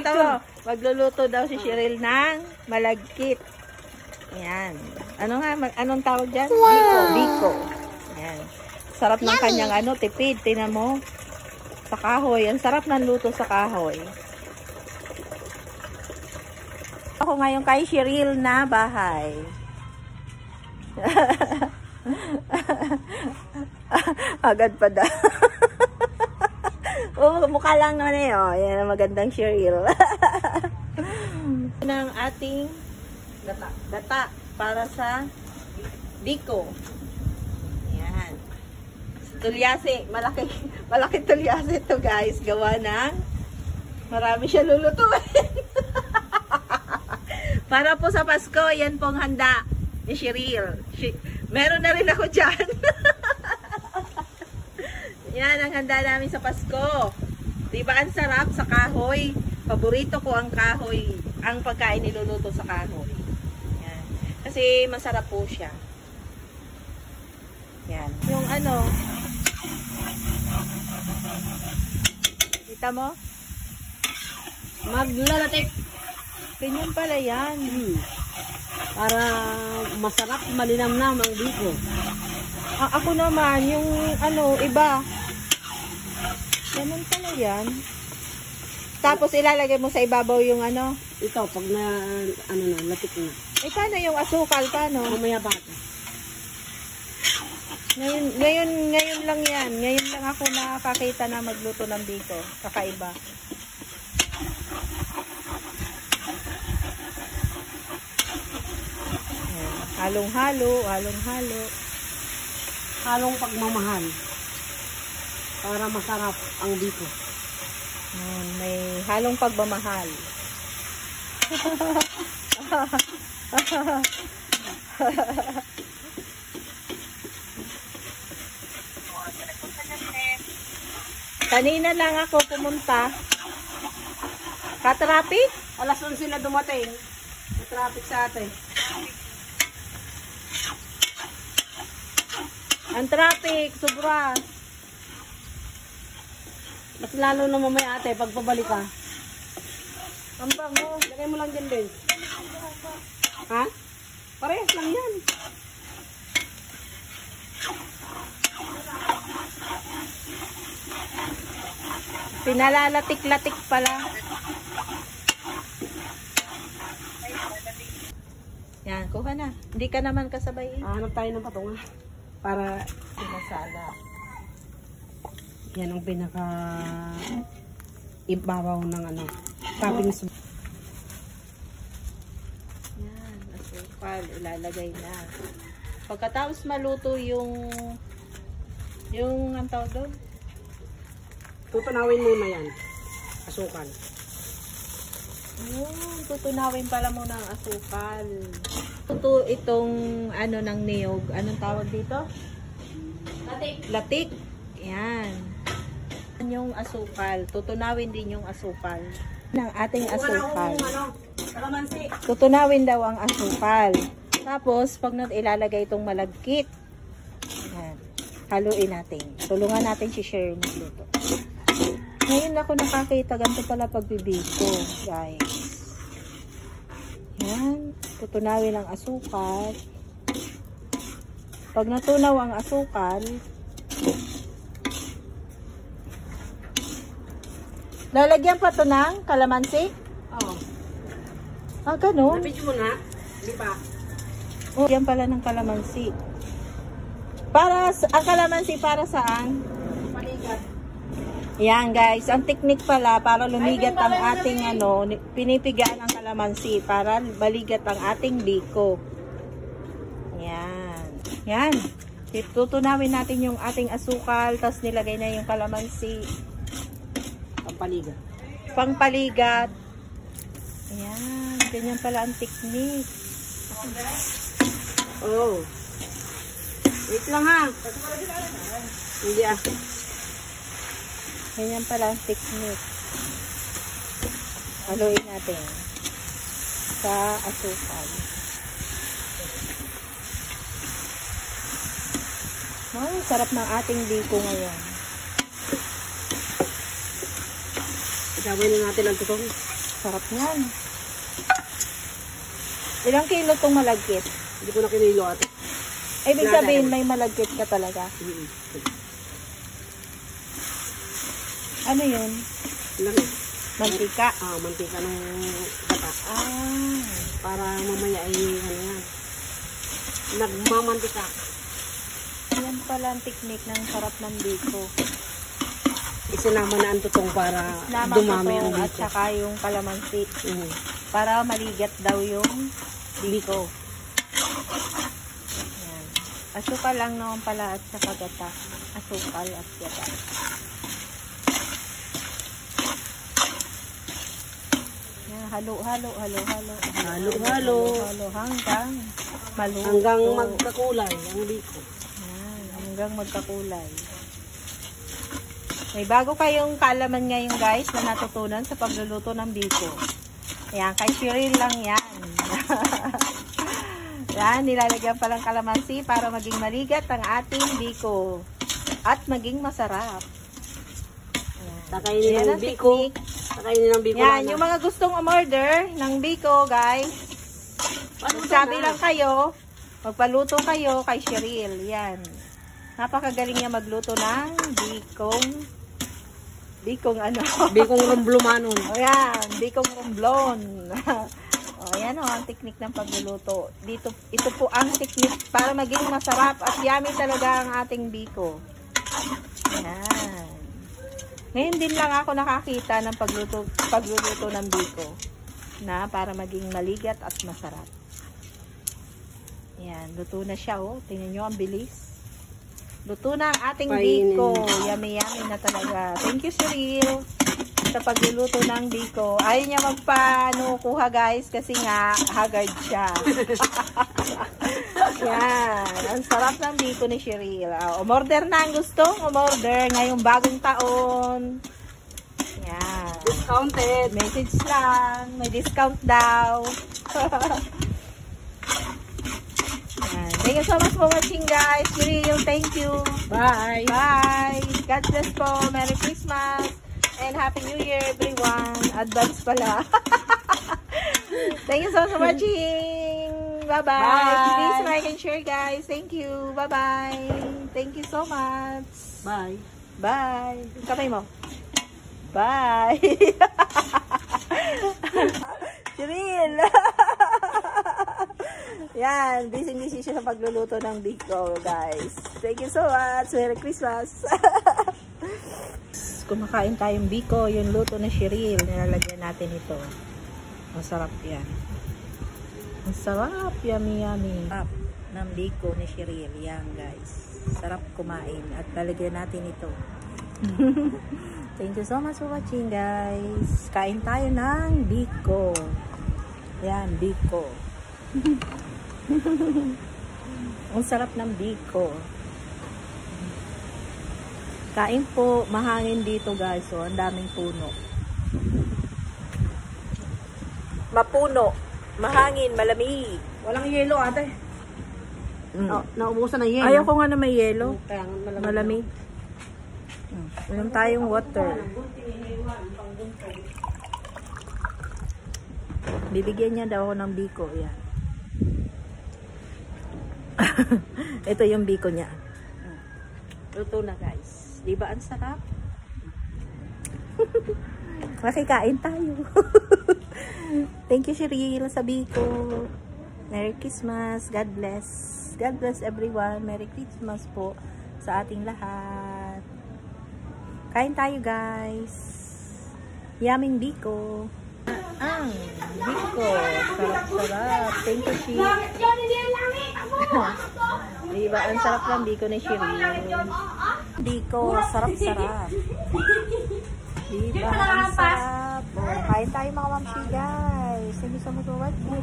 Tama. Magluluto daw si Cheryl ng malagkit. Ayan. Anong tawag dyan? Wow. Biko. Ayan. Sarap ng kanyang tipid. Tingnan mo. Sa kahoy. Ang sarap ng luto sa kahoy. Ako ngayon kay Cheryl na bahay. Agad pa daw. Mukha lang naman eh. Yan ang magandang Cheryl. Ng ating gata para sa biko. Yan. Tulyase. Malaki tulyase ito guys. Gawa ng marami siya lulutuin. Para po sa Pasko, yan pong handa ni Cheryl. Meron na rin ako dyan. Yan ang handa namin sa Pasko. Diba ang sarap sa kahoy? Paborito ko ang kahoy. Ang pagkain niluluto sa kahoy. Yan. Kasi masarap po siya. Yan. Yung kita mo? Maglalatik. Ganyan pala yan. Para masarap, malinamnam ang biko. Ako naman, yung iba. Ganun pala yan. Tapos ilalagay mo sa ibabaw yung Ito, pag latik na. paano yung asukal? Paano? Mamaya pa. Ngayon lang yan. Ngayon lang ako nakakita na magluto ng biko. Kakaiba. Halong-halo. Halong pagmamahal. Para masarap ang biko. May halong pagmamahal. Kanina lang ako pumunta. Ka-traffic? Alas 11 sila dumating. May traffic sa atin. Ang traffic, sobra. Mas lalo na mamaya ate, pag pabalik ka. Ang bango. Lagay mo lang dyan din. Ha? Parehas lang yan. Pinalalatik-latik pala. Yan, kuha na. Hindi ka naman kasabay. Hanap tayo ng patunga. Para Sinasala. yan ang pinaka ibabaw ng toppings. Yan, asukal. Ilalagay na. Pagkatapos maluto yung ang tawag doon? Tutunawin muna yan. Asukal. Tutunawin pala muna ang asukal. Ito itong ng niyog. Anong tawag dito? Latik. Yan. Yung asukal. Tutunawin din yung asukal. Ng ating asukal. Tutunawin daw ang asukal. Tapos, pag ilalagay itong malagkit. Yan. Haluin natin. Tulungan natin si Cheryl magluto. Ngayon ako nakakita. Ganito pala pagbibiko, guys. Yan. Tutunawin ang asukal. Pag natunaw ang asukal, lalagyan pa ito ng kalamansi? Oo. Ganun. Lapit mo na. Hindi pa. Yan pala ng kalamansi. Ang kalamansi para saan? Paligat. Yan guys, ang technique pala para lumigat ang ating pinipigaan ang kalamansi para baligat ang ating biko. Yan. Yan. Tutunawin natin yung ating asukal, tapos nilagay na yung kalamansi. Pampaligat. Pangpaligat. Ayan. Ganyan pala ang technique. Oh. Wait lang ha. Hindi Ganyan pala ang technique. Haluin natin sa asukal. Sarap ng ating biko ngayon. Sabay na natin ang tutong. Sarap niyan. Ilang kilo tong malagkit? Hindi ko na kinilo ate. Ibig sabihin may malagkit ka talaga. Ano yun? Lang. Mantika. Mantika ng gata. Para mamaya ay ano yan. Nagmamantika. Yan pala ang technique ng sarap ng biko. Isinama na ang tutong para Nama dumami ang at biko. saka yung kalamansi. Para maligat daw yung biko. Yan. Asukal lang naman pala at saka gata. Asukal at gata. Yan, halo hanggang maluto. Hanggang magkakulay ang biko. Yan, hanggang magkakulay. May bago kayong kaalaman ngayon guys na natutunan sa pagluluto ng biko. Ayan, kay Cheryl lang yan. Yan, nilalagyan pa lang kalamansi para maging maligat ang ating biko. At maging masarap. Takainin ng biko. Takainin ng biko. Yan, yung mga gustong umorder ng biko guys. Sabi lang kayo, magpaluto kayo kay Cheryl. Yan. Napakagaling niya magluto ng bikong ano? Bikong rumblumanon. O yan, bikong rumblon. O yan o, ang teknik ng pagluluto. Ito po ang teknik para maging masarap at yummy talaga ang ating biko. Yan. Ngayon din lang ako nakakita ng pagluluto ng biko na para maging maligat at masarap. Yan, luto na siya oh. Tingnan nyo, ang bilis. Luto na ang ating biko. Yummy na talaga. Thank you, Cheryl, sa pagluluto ng biko. Ayaw niya kuha guys kasi nga haggard siya. Yan. Ang sarap ng biko ni Cheryl. Umorder na ang gustong umorder ngayong bagong taon. Yan. Discounted. Message lang. May discount daw. Thank you so much for watching guys. Cheryl, thank you. Bye. Bye. God bless po. Merry Christmas. And Happy New Year everyone. Advance pala. Thank you so much for watching. Bye-bye. Please like and share guys. Thank you. Bye-bye. Thank you so much. Bye. Bye. Kamay mo. Bye. Cheryl. Yan, busy siya sa pagluluto ng biko, guys. Thank you so much. Merry Christmas. Kumakain tayong biko, yung luto na Cheryl. Nilalagyan natin ito. Masarap yan. Masarap, yummy. Sarap ng biko ni Cheryl. Yan, guys. Sarap kumain. At lalagyan natin ito. Thank you so much for watching, guys. Kain tayo ng biko. Yan, biko. Ang sarap ng biko. Kain po, mahangin dito guys. So, ang daming puno. Mapuno. Mahangin, malamig. Walang yelo ate. Naubusan na yelo. Ayaw ko nga na may yelo. Kaya Malamig. Inom tayong water. Bibigyan niya daw ako ng biko. Yan. Ito yung biko niya. Luto na guys. Diba ang sarap? Makikain tayo. Thank you Cheryl sa biko. Merry Christmas. God bless. God bless everyone. Merry Christmas po sa ating lahat. Kain tayo guys. Yaming biko. Ang biko. Sarap-sarap. Thank you Cheryl. Diba ang sarap ng biko ni Cheryl? Biko, sarap-sarap. Diba ang sarap? Kain tayo mga mamsi guys. Thank you so much for watching.